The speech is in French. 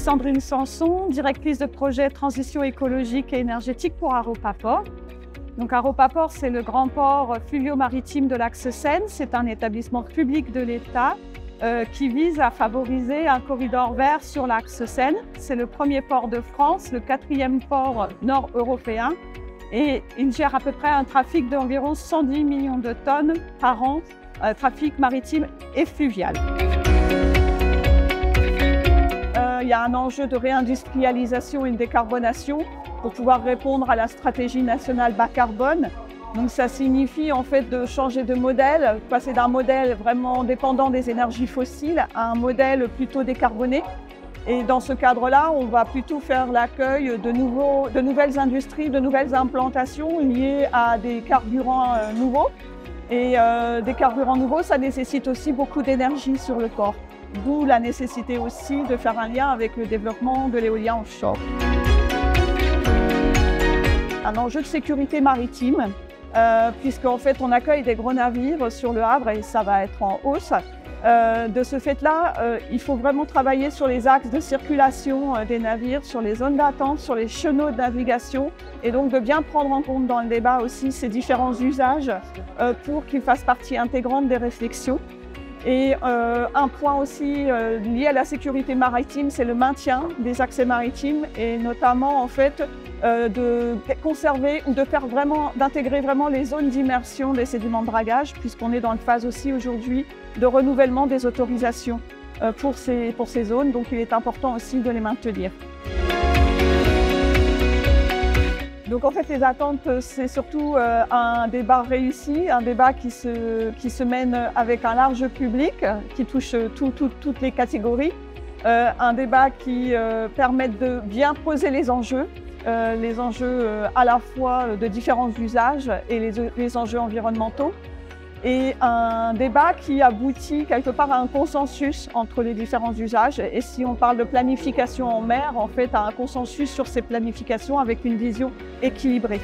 Sandrine Sanson, directrice de projet transition écologique et énergétique pour Aropaport. Donc Aropaport, c'est le grand port fluvio-maritime de l'axe Seine. C'est un établissement public de l'État qui vise à favoriser un corridor vert sur l'axe Seine. C'est le premier port de France, le 4e port nord-européen. Et il gère à peu près un trafic d'environ 110 millions de tonnes par an, trafic maritime et fluvial. Il y a un enjeu de réindustrialisation et de décarbonation pour pouvoir répondre à la stratégie nationale bas carbone. Donc ça signifie en fait de changer de modèle, passer d'un modèle vraiment dépendant des énergies fossiles à un modèle plutôt décarboné. Et dans ce cadre-là, on va plutôt faire l'accueil de nouvelles industries, de nouvelles implantations liées à des carburants nouveaux. Et des carburants nouveaux, ça nécessite aussi beaucoup d'énergie sur le port. D'où la nécessité aussi de faire un lien avec le développement de l'éolien offshore. Un enjeu de sécurité maritime, puisqu'en fait on accueille des gros navires sur le Havre et ça va être en hausse. De ce fait-là, il faut vraiment travailler sur les axes de circulation des navires, sur les zones d'attente, sur les chenaux de navigation et donc de bien prendre en compte dans le débat aussi ces différents usages pour qu'ils fassent partie intégrante des réflexions. Et un point aussi lié à la sécurité maritime, c'est le maintien des accès maritimes et notamment en fait de conserver ou d'intégrer vraiment les zones d'immersion des sédiments de dragage, puisqu'on est dans une phase aussi aujourd'hui de renouvellement des autorisations pour ces zones, donc il est important aussi de les maintenir. Donc en fait les attentes, c'est surtout un débat réussi, un débat qui se mène avec un large public, qui touche toutes les catégories, un débat qui permet de bien poser les enjeux à la fois de différents usages et les enjeux environnementaux, et un débat qui aboutit quelque part à un consensus entre les différents usages. Et si on parle de planification en mer, en fait, à un consensus sur ces planifications avec une vision équilibrée.